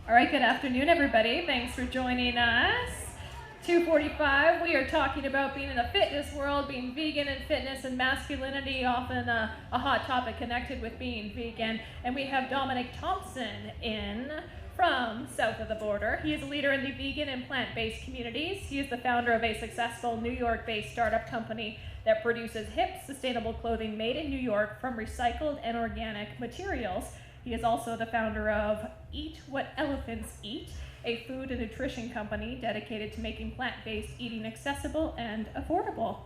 All right, good afternoon, everybody. Thanks for joining us. 2:45, we are talking about being in the fitness world, being vegan and fitness and masculinity, often a hot topic connected with being vegan. And we have Dominick Thompson in from south of the border. He is a leader in the vegan and plant-based communities. He is the founder of a successful New York-based startup company that produces hip, sustainable clothing made in New York from recycled and organic materials. He is also the founder of Eat What Elephants Eat, a food and nutrition company dedicated to making plant-based eating accessible and affordable.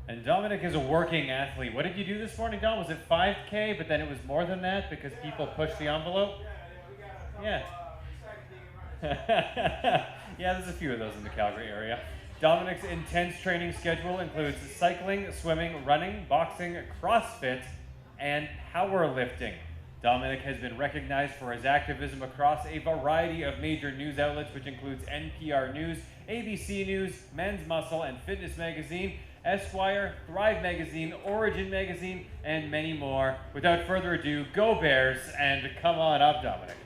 And Dominick is a working athlete. What did you do this morning, Dom? Was it 5K, but then it was more than that because people pushed the envelope? Yeah. Yeah, there's a few of those in the Calgary area. Dominick's intense training schedule includes cycling, swimming, running, boxing, CrossFit, and powerlifting. Dominick has been recognized for his activism across a variety of major news outlets, which includes NPR News, ABC News, Men's Muscle and Fitness Magazine, Esquire, Thrive Magazine, Origin Magazine, and many more. Without further ado, go Bears, and come on up, Dominick.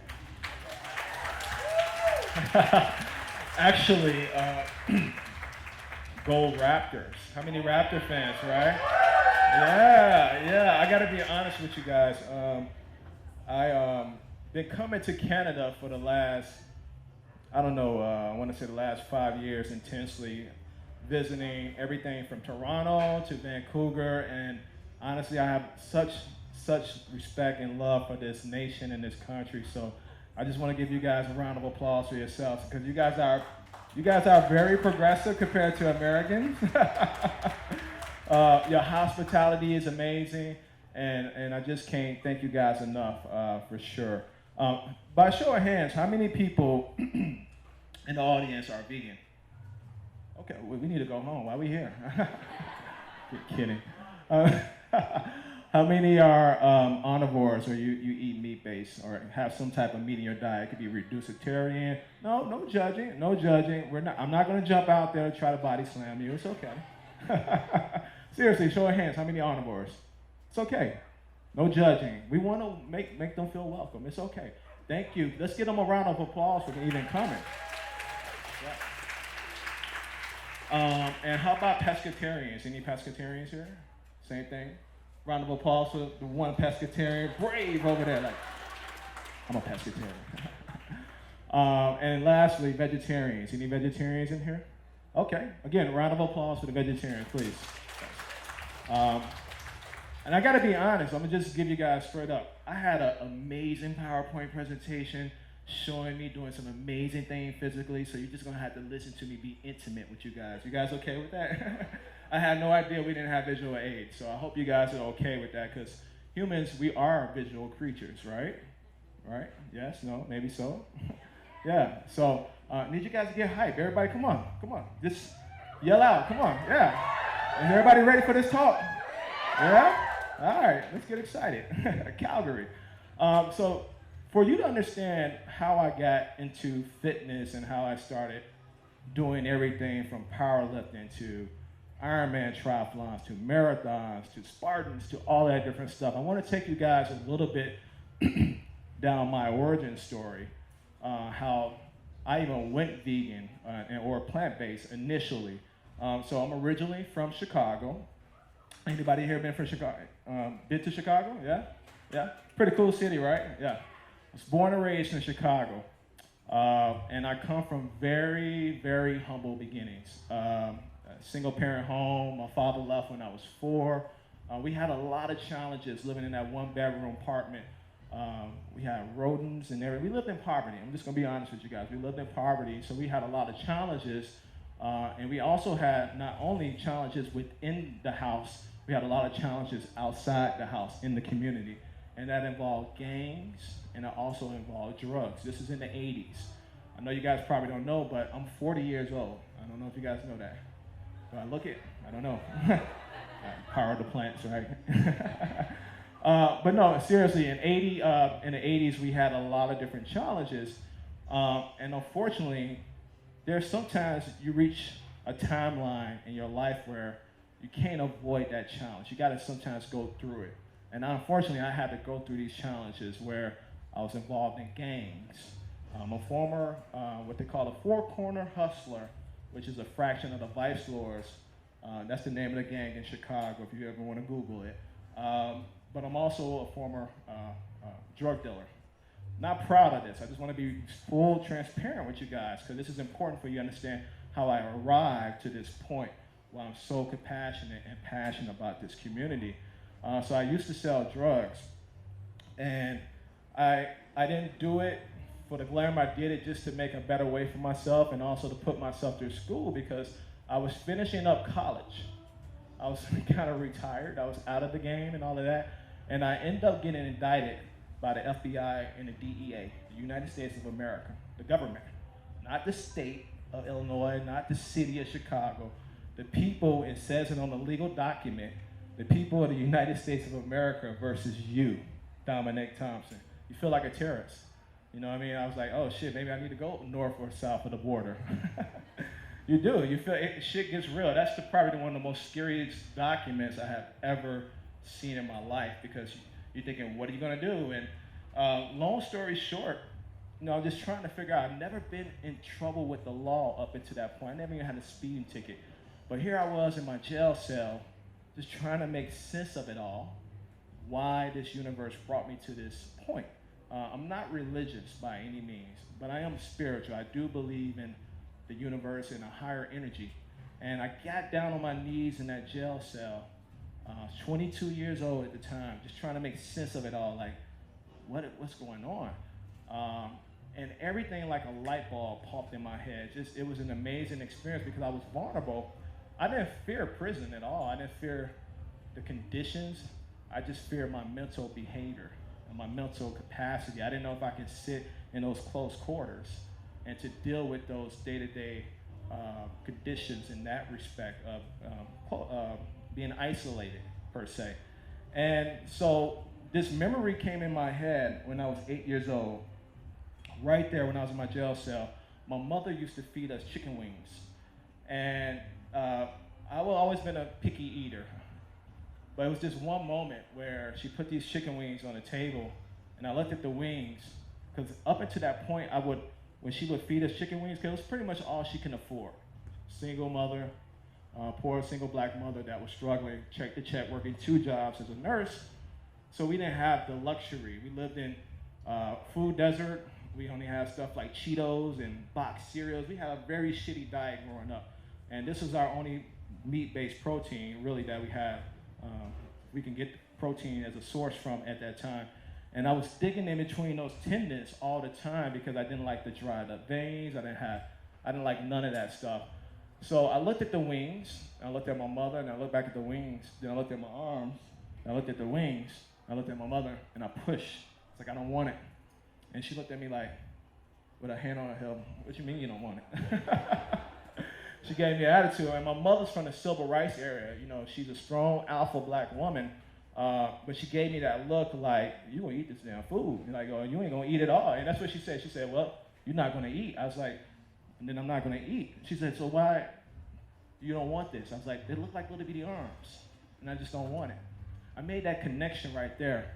Actually, Gold Raptors. How many Raptor fans, right? Yeah. I gotta be honest with you guys. I been coming to Canada for the last, I want to say the last 5 years intensely, visiting everything from Toronto to Vancouver, and honestly, I have such respect and love for this nation and this country. So I just want to give you guys a round of applause for yourselves because you guys are very progressive compared to Americans. Your hospitality is amazing. And I just can't thank you guys enough, for sure. By show of hands, how many people in the audience are vegan? Okay, we need to go home. Why are we here? You're kidding. How many are omnivores, or you eat meat-based, or have some type of meat in your diet? It could be reducitarian. No judging. I'm not going to jump out there and try to body slam you. It's okay. Seriously, show of hands. How many omnivores? It's okay. No judging. We want to make them feel welcome. It's okay. Thank you. Let's give them a round of applause for even coming. Yeah. And how about pescatarians? Any pescatarians here? Same thing. Round of applause for the one pescatarian. Brave over there. Like, I'm a pescatarian. And lastly, vegetarians. Any vegetarians in here? Okay. Again, a round of applause for the vegetarians, please. And I gotta be honest, I'm gonna just give you guys straight up. I had an amazing PowerPoint presentation showing me doing some amazing things physically, so you're just gonna have to listen to me be intimate with you guys. You guys okay with that? I had no idea we didn't have visual aids, so I hope you guys are okay with that, because humans, we are visual creatures, right? Right? Yes? No? Maybe so? Yeah, so need you guys to get hype. Everybody, come on. Just yell out, come on, yeah. Is everybody ready for this talk? Yeah? All right, let's get excited. Calgary. So for you to understand how I got into fitness and how I started doing everything from powerlifting to Ironman triathlons to marathons to Spartans to all that different stuff, I want to take you guys a little bit down my origin story, how I even went vegan or plant-based initially. So I'm originally from Chicago. Anybody here been from Chicago? Been to Chicago? Yeah? Pretty cool city, right? Yeah. I was born and raised in Chicago. And I come from very, very humble beginnings. A single parent home. My father left when I was 4. We had a lot of challenges living in that 1-bedroom apartment. We had rodents and everything. We lived in poverty. I'm just gonna be honest with you guys. We lived in poverty, so we had a lot of challenges. And we also had not only challenges within the house, we had a lot of challenges outside the house, in the community. And that involved gangs, and it also involved drugs. This is in the 80s. I know you guys probably don't know, but I'm 40 years old. I don't know if you guys know that. Do I look it? I don't know. Power of the plants, right? But no, seriously, in the 80s, we had a lot of different challenges. And unfortunately, there's sometimes you reach a timeline in your life where you can't avoid that challenge. You gotta sometimes go through it. And unfortunately, I had to go through these challenges where I was involved in gangs. I'm a former, what they call a four-corner hustler, which is a fraction of the Vice Lords. That's the name of the gang in Chicago, if you ever want to Google it. But I'm also a former drug dealer. Not proud of this. I just want to be full transparent with you guys, because this is important for you to understand how I arrived to this point where I'm so compassionate and passionate about this community. So I used to sell drugs, and I didn't do it for the glamour. I did it just to make a better way for myself and also to put myself through school, because I was finishing up college. I was kind of retired. I was out of the game and all of that. And I ended up getting indicted by the FBI and the DEA, the United States of America, the government, not the state of Illinois, not the city of Chicago. The people, it says it on the legal document, the people of the United States of America versus you, Dominick Thompson. You feel like a terrorist. You know what I mean? I was like, oh shit, maybe I need to go north or south of the border. You do. You feel it, shit gets real. That's probably one of the most scariest documents I have ever seen in my life, because you're thinking, what are you gonna do? And long story short, just trying to figure out. I've never been in trouble with the law up until that point. I never even had a speeding ticket. But here I was in my jail cell, just trying to make sense of it all. Why this universe brought me to this point. I'm not religious by any means, but I am spiritual. I do believe in the universe and a higher energy. And I got down on my knees in that jail cell. I was 22 years old at the time, just trying to make sense of it all, like, what's going on? And everything like a light bulb popped in my head. It was an amazing experience, because I was vulnerable. I didn't fear prison at all. I didn't fear the conditions. I just feared my mental behavior and my mental capacity. I didn't know if I could sit in those close quarters and to deal with those day-to-day conditions in that respect of being isolated, per se. And so this memory came in my head when I was 8 years old. Right there when I was in my jail cell, my mother used to feed us chicken wings. And I've always been a picky eater. But it was just one moment where she put these chicken wings on the table, and I looked at the wings, because up until that point, when she would feed us chicken wings, because it was pretty much all she can afford. Single mother, poor single black mother that was struggling, check to check, working 2 jobs as a nurse. So we didn't have the luxury. We lived in food desert. We only had stuff like Cheetos and boxed cereals. We had a very shitty diet growing up. And this was our only meat-based protein, really, that we had. We can get protein as a source from at that time. And I was digging in between those tendons all the time, because I didn't like the dried up veins. I didn't like none of that stuff. So I looked at the wings, and I looked at my mother, and I looked back at the wings, then I looked at my arms, and I looked at the wings, I looked at my mother, and I pushed. It's like, I don't want it. And she looked at me like, with her hand on her hip, what you mean you don't want it? She gave me an attitude, and my mother's from the civil rights area. She's a strong alpha black woman, but she gave me that look like, you gonna eat this damn food. Like, oh, you ain't gonna eat it all. And that's what she said. She said, well, you're not gonna eat. I was like, and then I'm not gonna eat. She said, so why you don't want this? I was like, they look like little bitty arms, and I just don't want it. I made that connection right there.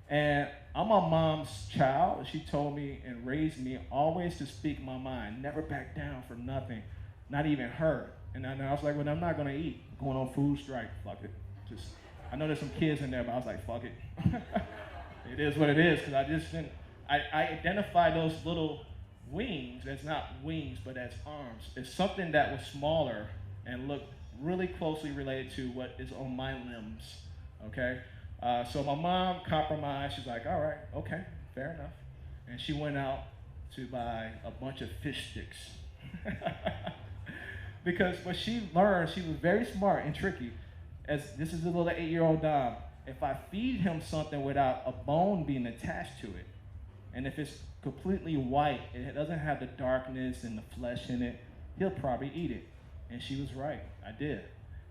And I'm my mom's child. She told me and raised me always to speak my mind, never back down for nothing. Not even her. And I was like, well, I'm not gonna eat. I'm going on food strike, fuck it. I know there's some kids in there, but I was like, fuck it. It is what it is, because I identify those little wings as not wings, but as arms. It's something that was smaller and looked really closely related to what is on my limbs, okay? So my mom compromised. She's like, all right, okay, fair enough. And she went out to buy a bunch of fish sticks. Because what she learned, she was very smart and tricky. As this is a little 8-year-old Dom. If I feed him something without a bone being attached to it, and if it's completely white, it doesn't have the darkness and the flesh in it, he'll probably eat it. And she was right, I did.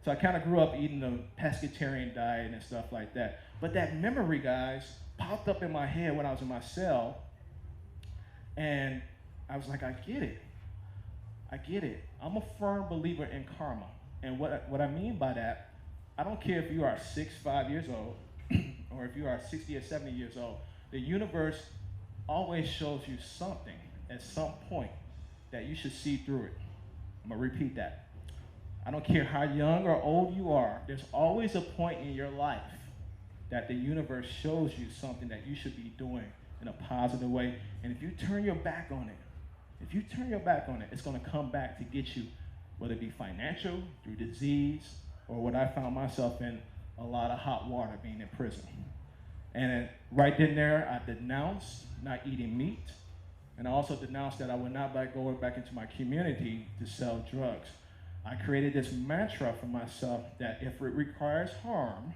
So I kind of grew up eating the pescatarian diet and stuff like that. But that memory, guys, popped up in my head when I was in my cell, and I was like, I get it. I'm a firm believer in karma. And what I mean by that, I don't care if you are 5 years old, or if you are 60 or 70 years old, the universe always shows you something at some point that you should see through it. I'm gonna repeat that. I don't care how young or old you are, there's always a point in your life that the universe shows you something that you should be doing in a positive way. And if you turn your back on it, it's gonna come back to get you, whether it be financial, through disease, or what I found myself in, a lot of hot water being in prison. And right then there, I denounced not eating meat, and I also denounced that I would not be going back into my community to sell drugs. I created this mantra for myself that if it requires harm,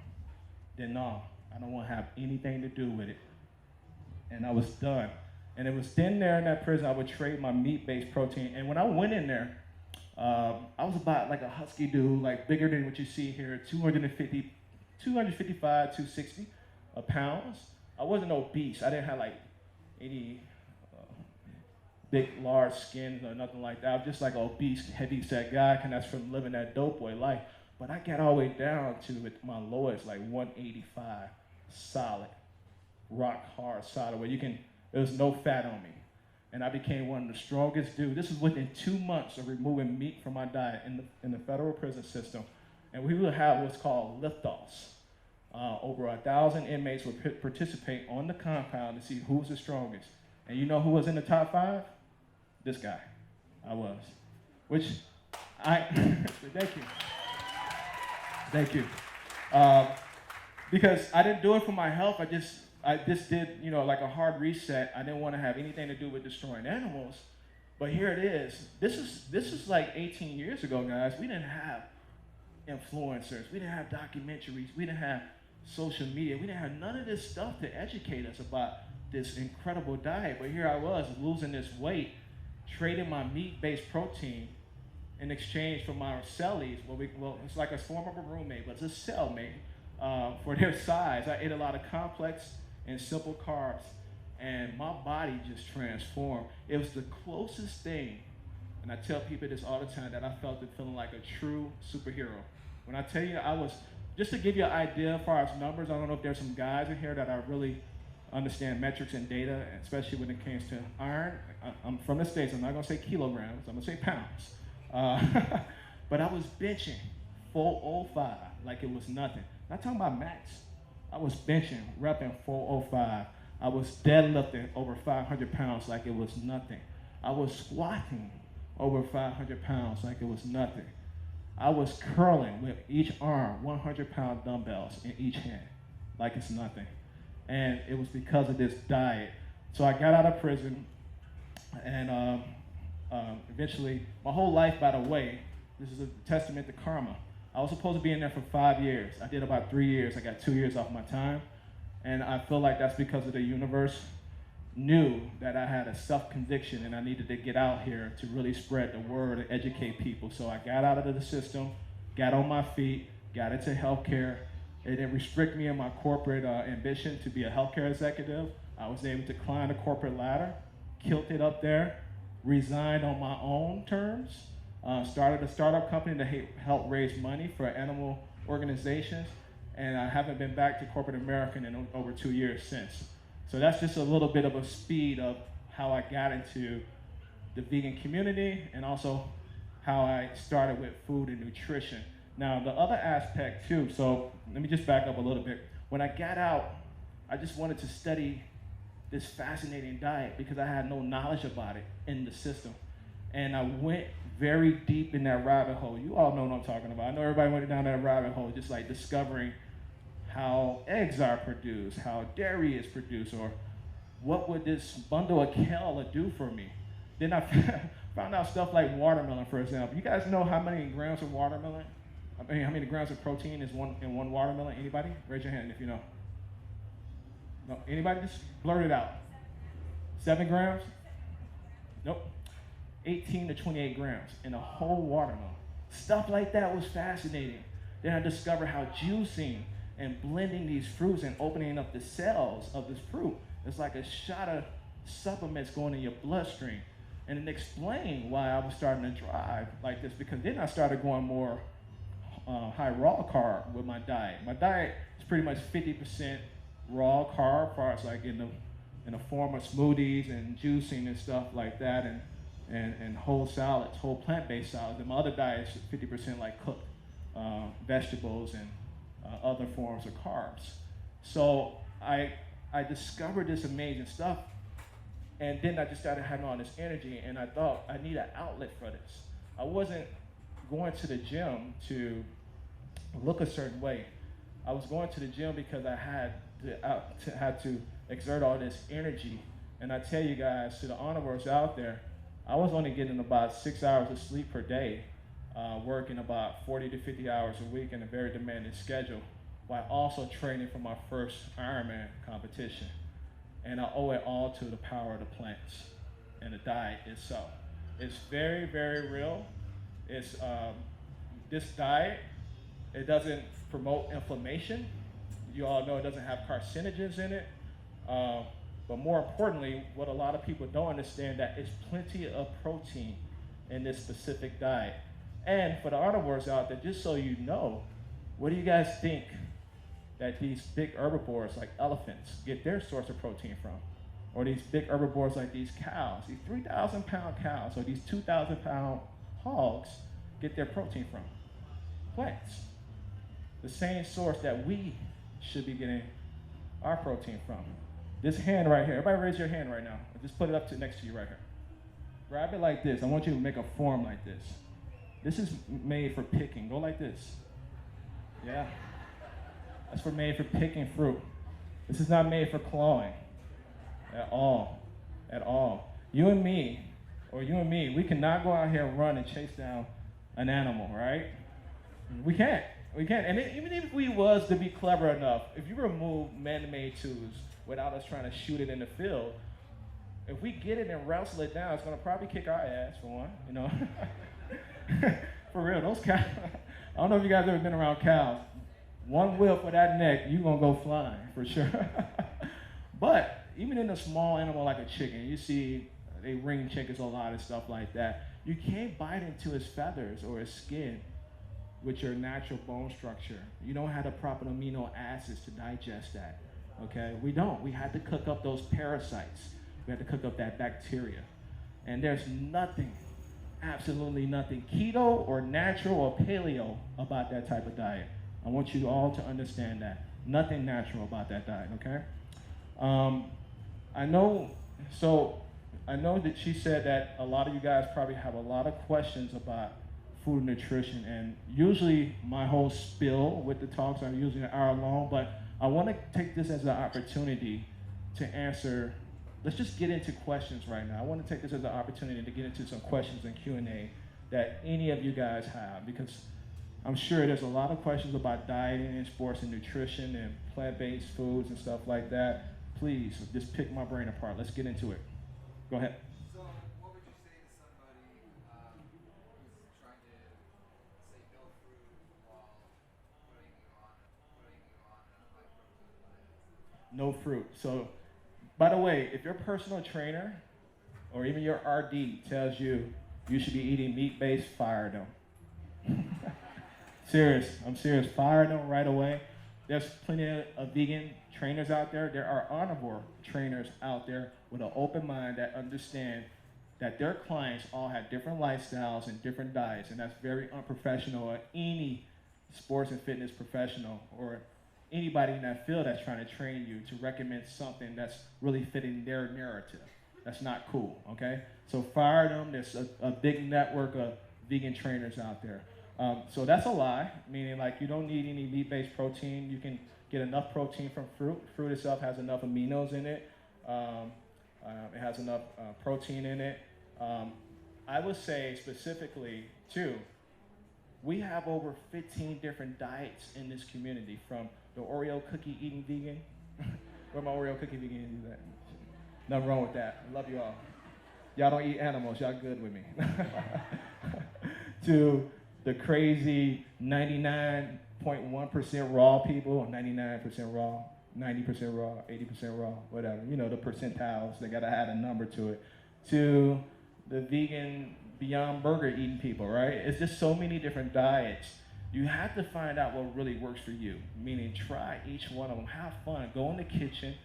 then no, I don't want to have anything to do with it. And I was done. And it was then there in that prison I would trade my meat-based protein. And when I went in there, I was about like a husky dude, like bigger than what you see here, 255, 260 pounds. I wasn't obese. I didn't have like any big, large skin or nothing like that. I was just like an obese, heavy-set guy, and that's from living that dope boy life. But I got all the way down to my lowest, like 185, solid, rock hard, solid, where there was no fat on me. And I became one of the strongest dudes. This was within 2 months of removing meat from my diet in the federal prison system. And we would have what's called lift-offs. Over 1,000 inmates would participate on the compound to see who was the strongest. And you know who was in the top 5? This guy. I was. Thank you. Because I didn't do it for my health. I just did, like a hard reset. I didn't want to have anything to do with destroying animals. But here it is. This is like 18 years ago, guys. We didn't have influencers. We didn't have documentaries. We didn't have social media. We didn't have none of this stuff to educate us about this incredible diet. But here I was losing this weight, trading my meat-based protein in exchange for my cellies. Well, it's like a form of a roommate, but it's a cellmate for their size. I ate a lot of complex and simple carbs, and my body just transformed. It was the closest thing, and I tell people this all the time, that I felt it feeling like a true superhero. When I tell you just to give you an idea as far as numbers, I don't know if there's some guys in here that are really understand metrics and data, especially when it comes to iron. I'm from the States, I'm not gonna say kilograms, I'm gonna say pounds. But I was benching 405 like it was nothing. Not talking about max. I was benching, repping 405. I was deadlifting over 500 pounds like it was nothing. I was squatting over 500 pounds like it was nothing. I was curling with each arm 100-pound dumbbells in each hand like it's nothing. And it was because of this diet. So I got out of prison, and eventually, my whole life, by the way, this is a testament to karma. I was supposed to be in there for 5 years. I did about 3 years. I got 2 years off my time. And I feel like that's because of the universe knew that I had a self-conviction and I needed to get out here to really spread the word and educate people. So I got out of the system, got on my feet, got into healthcare. It didn't restrict me in my corporate ambition to be a healthcare executive. I was able to climb the corporate ladder, killed it up there, resigned on my own terms, started a startup company to help raise money for animal organizations, and I haven't been back to corporate America in over 2 years since. So that's just a little bit of a speed of how I got into the vegan community and also how I started with food and nutrition. Now, the other aspect too, so let me just back up a little bit. When I got out, I just wanted to study this fascinating diet because I had no knowledge about it in the system. And I went very deep in that rabbit hole. You all know what I'm talking about. I know everybody went down that rabbit hole, just like discovering how eggs are produced, how dairy is produced, or what would this bundle of kale do for me? Then I found out stuff like watermelon, for example. You guys know how many grams of watermelon? I mean, how many grams of protein is in one watermelon? Anybody? Raise your hand if you know. No, anybody? Just blurt it out. 7 grams? Nope. 18 to 28 grams in a whole watermelon. Stuff like that was fascinating. Then I discovered how juicing and blending these fruits and opening up the cells of this fruit, it's like a shot of supplements going in your bloodstream. And it explained why I was starting to drive like this, because then I started going more high raw carb with my diet. My diet is pretty much 50% raw carb, as far as like in the in the form of smoothies and juicing and stuff like that, and whole salads, whole plant-based salads. And my other diet is 50% like cooked vegetables and other forms of carbs. So I discovered this amazing stuff, and then I just started having all this energy, and I thought I need an outlet for this. I wasn't going to the gym to look a certain way. I was going to the gym because I had to exert all this energy. And I tell you guys, to the omnivores out there, I was only getting about 6 hours of sleep per day, working about 40 to 50 hours a week in a very demanding schedule, while also training for my first Ironman competition. And I owe it all to the power of the plants and the diet itself. It's very, very real. It's this diet, it doesn't promote inflammation. You all know it doesn't have carcinogens in it. But more importantly, what a lot of people don't understand, that it's plenty of protein in this specific diet. And for the omnivores out there, just so you know, where do you guys think that these big herbivores like elephants get their source of protein from? Or these big herbivores like these cows, these 3,000-pound cows, or these 2,000-pound hogs get their protein from? Plants. The same source that we should be getting our protein from. This hand right here, everybody raise your hand right now. Just put it up to next to you right here. Grab it like this. I want you to make a form like this. This is made for picking. Go like this. Yeah. That's made for picking fruit. This is not made for clawing at all. At all. You and me, we cannot go out here and run and chase down an animal, right? We can't. We can't. And even if we was to be clever enough, if you remove man-made tools without us trying to shoot it in the field, if we get it and wrestle it down, it's going to probably kick our ass, for one, you know. For real, those cows, I don't know if you guys ever been around cows. One whiff of that neck, you're going to go flying, for sure. But even in a small animal like a chicken, you see they ring chickens a lot and stuff like that. You can't bite into his feathers or his skin with your natural bone structure. You don't have the proper amino acids to digest that, okay? We don't. We had to cook up those parasites. We had to cook up that bacteria. And there's nothing, absolutely nothing, keto or natural or paleo about that type of diet. I want you all to understand that. Nothing natural about that diet, okay? I know that she said that a lot of you guys probably have a lot of questions about food and nutrition, and usually my whole spiel with the talks, I'm usually an hour long, but I want to take this as an opportunity to answer. Let's just get into questions right now. I want to take this as an opportunity to get into some questions and Q&A that any of you guys have, because I'm sure there's a lot of questions about dieting and sports and nutrition and plant-based foods and stuff like that. Please, just pick my brain apart. Let's get into it. Go ahead. So, what would you say to somebody who's trying to say no fruit while putting you on a high protein diet? No fruit. So, by the way, if your personal trainer or even your RD tells you you should be eating meat-based, fire them. I'm serious. Fire them right away. There's plenty of vegan trainers out there. There are omnivore trainers out there with an open mind that understand that their clients all have different lifestyles and different diets, and that's very unprofessional of any sports and fitness professional or anybody in that field that's trying to train you to recommend something that's really fitting their narrative. That's not cool, okay? So fire them. There's a big network of vegan trainers out there. So that's a lie, meaning like you don't need any meat-based protein. You can get enough protein from fruit. Fruit itself has enough aminos in it. It has enough protein in it. I would say specifically, too, we have over 15 different diets in this community, from the Oreo cookie eating vegan. Where my Oreo cookie vegan is at? Nothing wrong with that. I love you all. Y'all don't eat animals. Y'all good with me. To the crazy 99.1% raw people, 99% raw, 90% raw, 80% raw, whatever. You know, the percentiles, they gotta add a number to it. To the vegan Beyond Burger eating people, right? It's just so many different diets. You have to find out what really works for you, meaning try each one of them, have fun, go in the kitchen,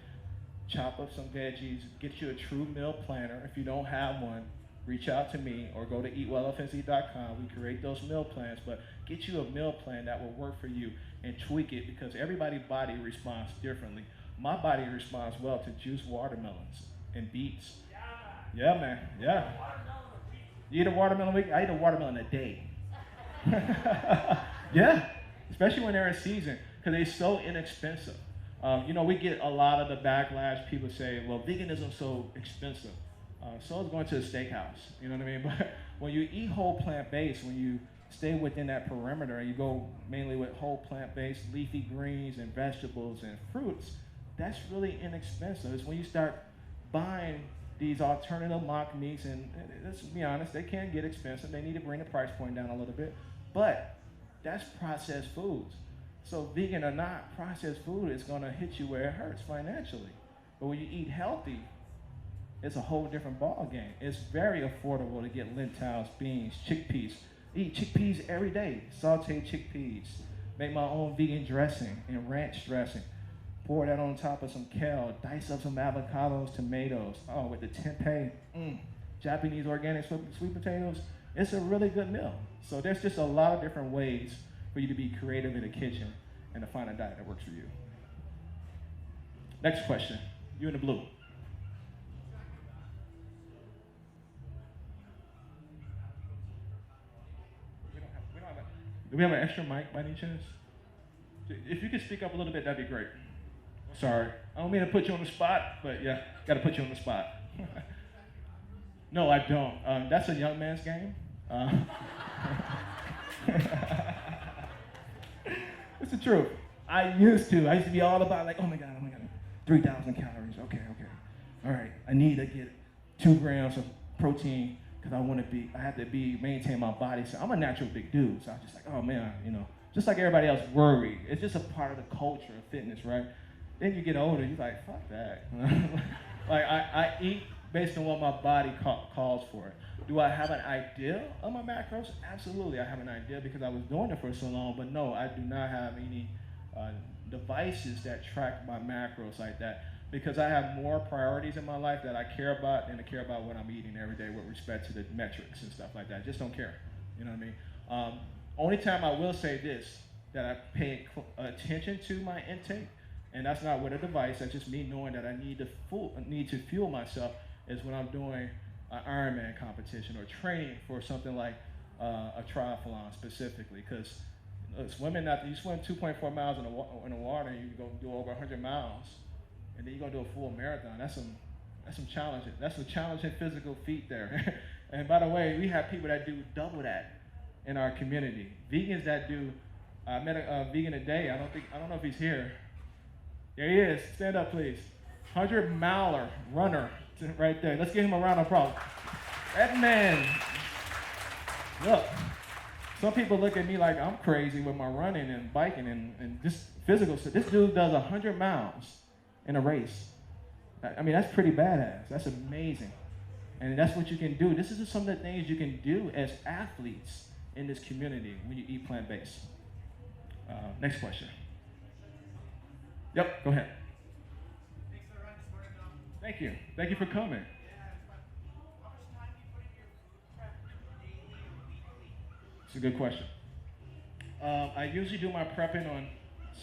chop up some veggies, get you a true meal planner. If you don't have one, reach out to me or go to eatwellfnc.com. We create those meal plans, but get you a meal plan that will work for you and tweak it because everybody's body responds differently. My body responds well to juiced watermelons and beets. Yeah, man. Yeah. You eat a watermelon a week? I eat a watermelon a day. Yeah, especially when they're in season because they're so inexpensive. We get a lot of the backlash. People say, well, veganism's so expensive. So is going to a steakhouse. You know what I mean? But when you eat whole plant-based, when you stay within that perimeter and you go mainly with whole plant-based leafy greens and vegetables and fruits, that's really inexpensive. It's when you start buying these alternative mock meats, and let's be honest, they can get expensive. They need to bring the price point down a little bit, but that's processed foods. So vegan or not, processed food is gonna hit you where it hurts financially. But when you eat healthy, it's a whole different ball game. It's very affordable to get lentils, beans, chickpeas. Eat chickpeas every day, sauteed chickpeas. Make my own vegan dressing and ranch dressing. Pour that on top of some kale, dice up some avocados, tomatoes. Oh, with the tempeh, Japanese organic sweet potatoes. It's a really good meal. So there's just a lot of different ways for you to be creative in the kitchen and to find a diet that works for you. Next question, you in the blue. Do we have an extra mic by any chance? If you could speak up a little bit, that'd be great. Sorry, I don't mean to put you on the spot, but yeah, gotta put you on the spot. No, I don't. That's a young man's game. It's the truth. I used to be all about like, oh my God, 3,000 calories. Okay. All right, I need to get 2 grams of protein because I have to maintain my body. So I'm a natural big dude. So I'm just like, oh man, just like everybody else worried. It's just a part of the culture of fitness, right? Then you get older, you're like, fuck that. Like I eat based on what my body calls for. Do I have an idea of my macros? Absolutely, I have an idea because I was doing it for so long, but no, I do not have any devices that track my macros like that because I have more priorities in my life that I care about than to care about what I'm eating every day with respect to the metrics and stuff like that. I just don't care, you know what I mean? Only time I will say this, that I pay attention to my intake, and that's not with a device, that's just me knowing that I need to fuel myself, is when I'm doing an Ironman competition or training for something like a triathlon specifically. Because swimming, you swim 2.4 miles in the water, and you go do over 100 miles, and then you're gonna do a full marathon. That's some challenging. That's a challenging physical feat there. And by the way, we have people that do double that in our community. Vegans that do. I met a vegan today. I don't know if he's here. There he is. Stand up, please. 100-miler runner right there. Let's give him a round of applause. That man. Look, some people look at me like I'm crazy with my running and biking and just physical stuff. This dude does 100 miles in a race. I mean, that's pretty badass. That's amazing. And that's what you can do. This is some of the things you can do as athletes in this community when you eat plant-based. Next question. Yep, go ahead. Thanks for running this morning, Dom. Thank you. Thank you for coming. How much time do you put in your food prep daily or weekly? It's a good question. I usually do my prepping on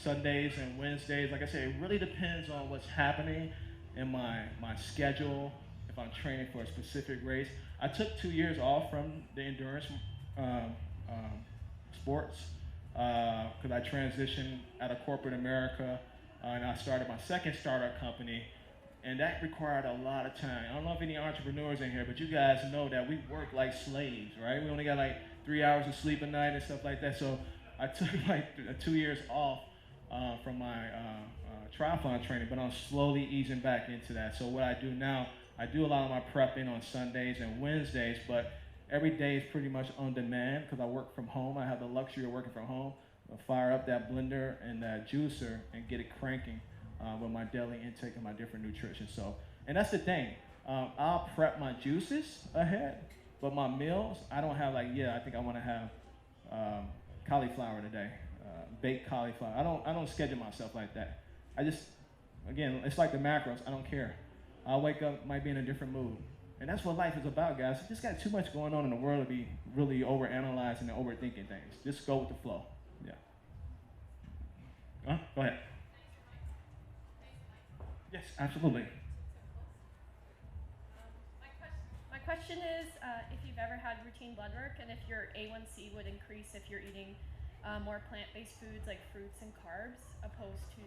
Sundays and Wednesdays. Like I said, it really depends on what's happening in my schedule, if I'm training for a specific race. I took 2 years off from the endurance sports because I transitioned out of corporate America and I started my second startup company, and that required a lot of time. I don't know if any entrepreneurs in here, but you guys know that we work like slaves, right? We only got like 3 hours of sleep a night and stuff like that. So I took like 2 years off from my triathlon training, but I'm slowly easing back into that. So what I do now, I do a lot of my prepping on Sundays and Wednesdays, but every day is pretty much on demand because I work from home. I have the luxury of working from home. I'll fire up that blender and that juicer and get it cranking with my daily intake and my different nutrition. So, and that's the thing. I'll prep my juices ahead, but my meals, I don't have like, I think I want to have cauliflower today, baked cauliflower. I don't schedule myself like that. I just Again, it's like the macros. I don't care. I'll wake up, might be in a different mood. And that's what life is about, guys. You just got too much going on in the world to be really overanalyzing and overthinking things. Just go with the flow. Yeah. Go ahead. Yes, absolutely. My question is if you've ever had routine blood work and if your A1C would increase if you're eating more plant-based foods like fruits and carbs opposed to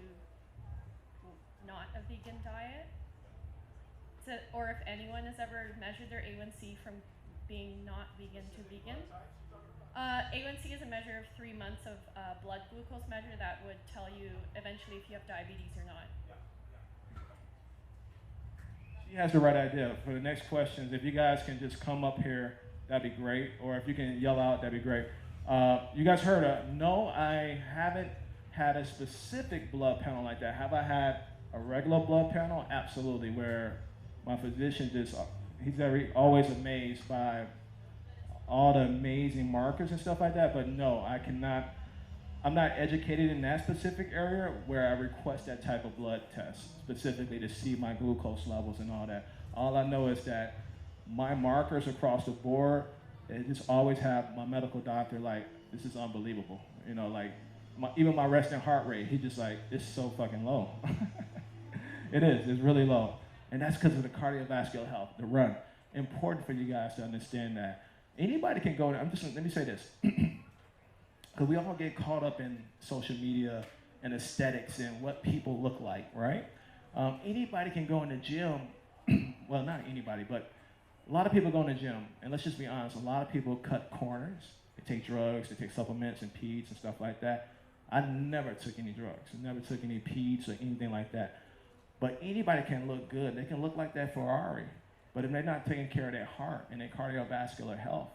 not a vegan diet. So, or if anyone has ever measured their A1C from being not vegan to vegan. A1C is a measure of 3 months of blood glucose measure that would tell you eventually if you have diabetes or not. She has the right idea. For the next questions, if you guys can just come up here, that'd be great. Or if you can yell out, that'd be great. You guys heard no, I haven't had a specific blood panel like that. Have I had a regular blood panel? Absolutely, where my physician he's always amazed by all the amazing markers and stuff like that, but no, I'm not educated in that specific area where I request that type of blood test, specifically to see my glucose levels and all that. All I know is that my markers across the board, they just always have my medical doctor like, this is unbelievable. You know, like, even my resting heart rate, he just like, it's so fucking low. It's really low. And that's because of the cardiovascular health, the run. Important for you guys to understand that. Anybody can go, let me say this. Because we all get caught up in social media and aesthetics and what people look like, right? Anybody can go in the gym, well, not anybody, but a lot of people go in the gym, and let's just be honest, a lot of people cut corners. They take drugs, they take supplements and peds and stuff like that. I never took any drugs, I never took any peds or anything like that. But anybody can look good. They can look like that Ferrari. But if they're not taking care of their heart and their cardiovascular health,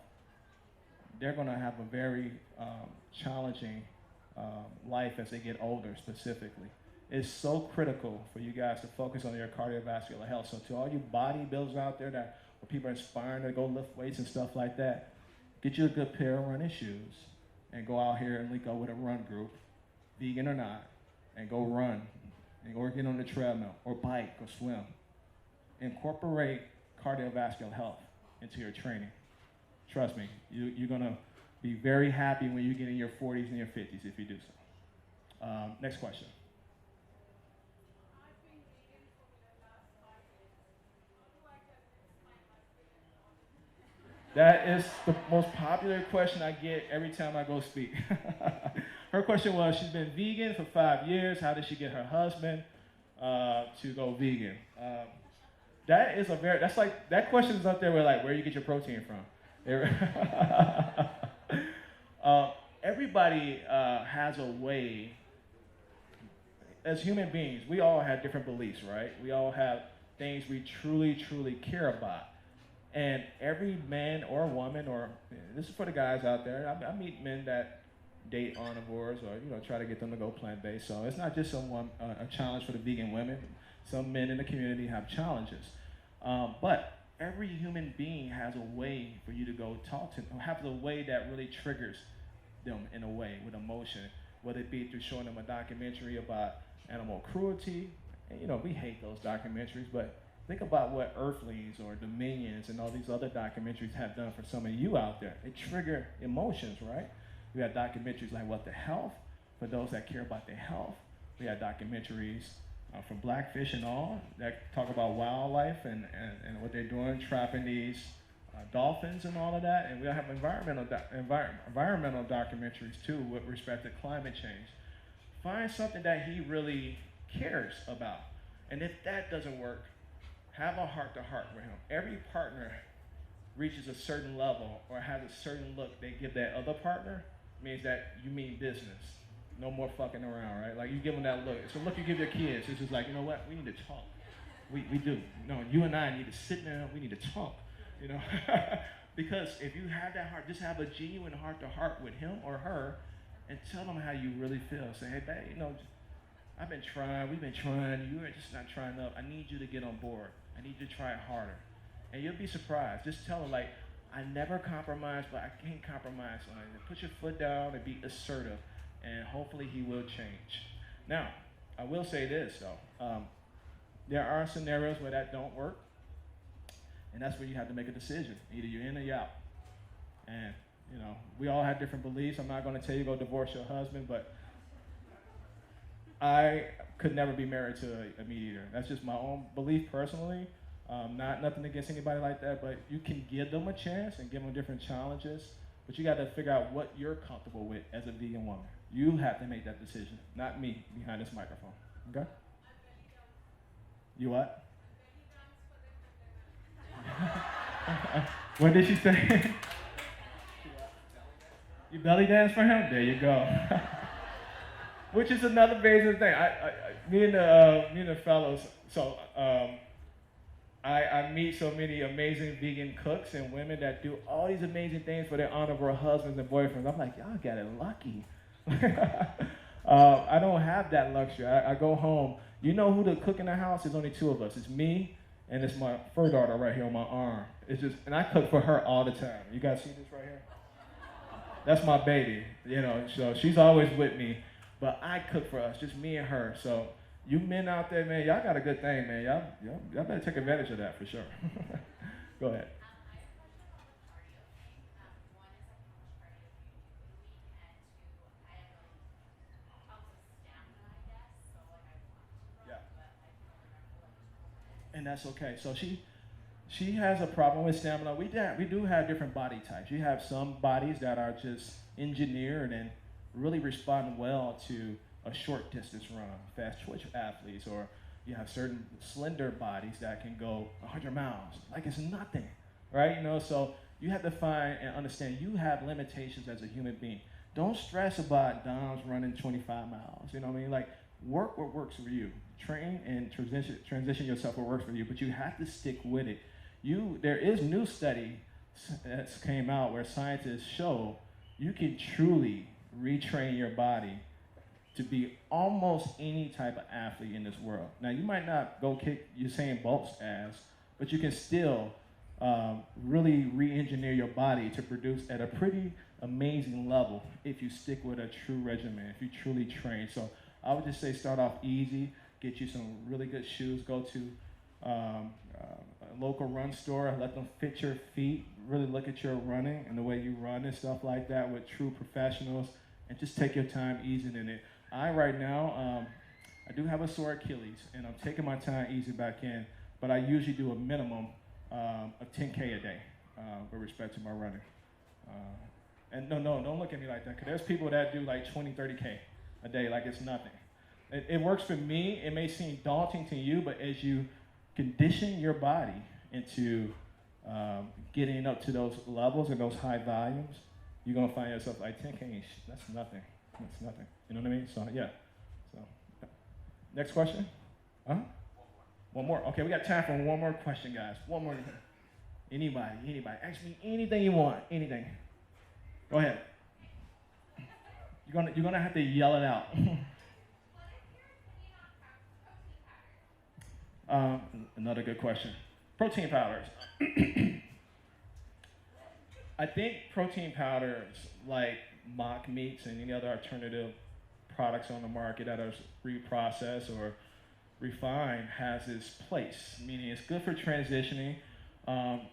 they're going to have a very challenging life as they get older specifically. It's so critical for you guys to focus on your cardiovascular health. So to all you bodybuilders out there where people are inspiring to go lift weights and stuff like that, get you a good pair of running shoes and go out here and link up with a run group, vegan or not, and go run, or get on the treadmill, or bike, or swim. Incorporate cardiovascular health into your training. Trust me, you're gonna be very happy when you get in your 40s and your 50s if you do so. Next question. That is the most popular question I get every time I go speak. Her question was, she's been vegan for 5 years. How did she get her husband to go vegan? That question is up there with like, where you get your protein from. Everybody has a way. As human beings, we all have different beliefs, right? We all have things we truly, truly care about. And every man or woman, or this is for the guys out there, I meet men that date omnivores or try to get them to go plant-based. So it's not just a challenge for the vegan women. Some men in the community have challenges. But every human being has a way for you to go talk to them, have a way that really triggers them in a way with emotion, whether it be through showing them a documentary about animal cruelty. And we hate those documentaries, but think about what Earthlings or Dominions and all these other documentaries have done for some of you out there. They trigger emotions, right? We have documentaries like What the Health, for those that care about their health. We have documentaries from Blackfish and all that talk about wildlife and what they're doing, trapping these dolphins and all of that. And we have environmental documentaries too with respect to climate change. Find something that he really cares about. And if that doesn't work, have a heart-to-heart with him. Every partner reaches a certain level or has a certain look they give that other partner, means that you mean business. No more fucking around, right? Like you give them that look. It's a look you give your kids. It's just like, you know what? We need to talk. We do. No, you and I need to sit down. We need to talk, Because if you have that heart, just have a genuine heart-to-heart with him or her and tell them how you really feel. Say, hey, babe, I've been trying, we've been trying, you're just not trying enough. I need you to get on board. I need you to try it harder. And you'll be surprised. Just tell them, like, I never compromise, but I can't compromise on it. Put your foot down and be assertive, and hopefully he will change. Now, I will say this though. There are scenarios where that don't work, and that's where you have to make a decision. Either you're in or you're out. And we all have different beliefs. I'm not going to tell you go divorce your husband, but I could never be married to a meat eater. That's just my own belief personally. Nothing against anybody like that, but you can give them a chance and give them different challenges, but you got to figure out what you're comfortable with as a vegan woman. You have to make that decision, not me behind this microphone. Okay? You what? What did she say? You belly dance for him? There you go. Which is another basic thing. Me and the fellows. So I meet so many amazing vegan cooks and women that do all these amazing things for their honorable husbands and boyfriends. I'm like, y'all got it lucky. I don't have that luxury. I go home. You know who the cook in the house? There's only two of us. It's me and it's my fur daughter right here on my arm. And I cook for her all the time. You guys see this right here? That's my baby, so she's always with me, but I cook for us, just me and her. So you men out there, man, y'all got a good thing, man. Y'all better take advantage of that for sure. Go ahead. Yeah. And that's okay. So she has a problem with stamina. We do have different body types. You have some bodies that are just engineered and really respond well to a short distance run, fast twitch athletes, or you have certain slender bodies that can go 100 miles like it's nothing, right? So you have to find and understand you have limitations as a human being. Don't stress about Dom's running 25 miles. You know what I mean? Like, work what works for you. Train and transition yourself what works for you, but you have to stick with it. There is new study that's came out where scientists show you can truly retrain your body to be almost any type of athlete in this world. Now, you might not go kick Usain Bolt's ass, but you can still really re-engineer your body to produce at a pretty amazing level if you stick with a true regimen, if you truly train. So I would just say start off easy, get you some really good shoes, go to a local run store, let them fit your feet, really look at your running and the way you run and stuff like that with true professionals, and just take your time easing in it. Right now, I do have a sore Achilles, and I'm taking my time easing back in, but I usually do a minimum of 10K a day with respect to my running. And no, don't look at me like that, because there's people that do like 20, 30K a day like it's nothing. It works for me. It may seem daunting to you, but as you condition your body into getting up to those levels and those high volumes, you're gonna find yourself like 10K. That's nothing. That's nothing. You know what I mean? So yeah. Next question. One more. Okay, we got time for one more question, guys. One more. Anybody. Ask me anything you want. Anything. Go ahead. You're gonna have to yell it out. Another good question. Protein powders. I think protein powders, like mock meats and any other alternative products on the market that are reprocessed or refined, has its place. Meaning it's good for transitioning.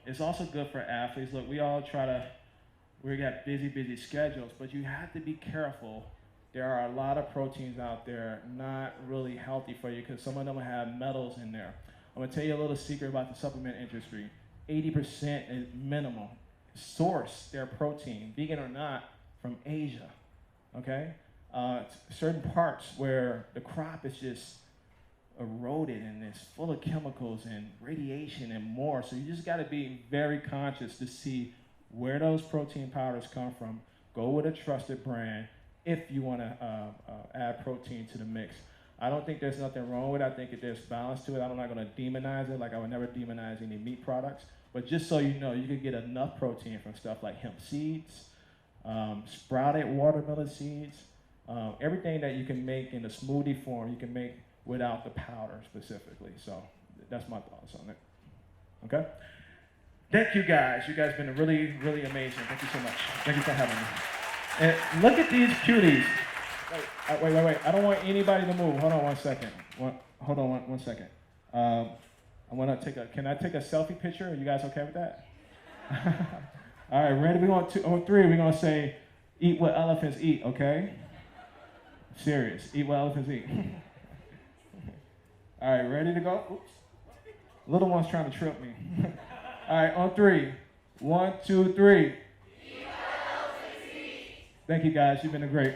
It's also good for athletes. Look, we got busy schedules, but you have to be careful. There are a lot of proteins out there not really healthy for you because some of them have metals in there. I'm gonna tell you a little secret about the supplement industry. 80% is minimum source their protein, vegan or not, from Asia, okay? Certain parts where the crop is just eroded and it's full of chemicals and radiation and more. So you just gotta be very conscious to see where those protein powders come from. Go with a trusted brand if you wanna add protein to the mix. I don't think there's nothing wrong with it. I think that there's balance to it. I'm not gonna demonize it, like I would never demonize any meat products. But just so you know, you can get enough protein from stuff like hemp seeds, sprouted watermelon seeds, everything that you can make in a smoothie form, you can make without the powder specifically. So that's my thoughts on it. Okay? Thank you guys. You guys have been really, really amazing. Thank you so much. Thank you for having me. And look at these cuties. Wait. I don't want anybody to move. Hold on 1 second. Hold on one second. I want to can I take a selfie picture? Are you guys okay with that? All right, ready? We're going to, on 3, we're going to say, eat what elephants eat, okay? Serious. Eat what elephants eat. All right, ready to go? Oops. Little one's trying to trip me. All right, on 3. 1, 2, 3. Thank you, guys. You've been great.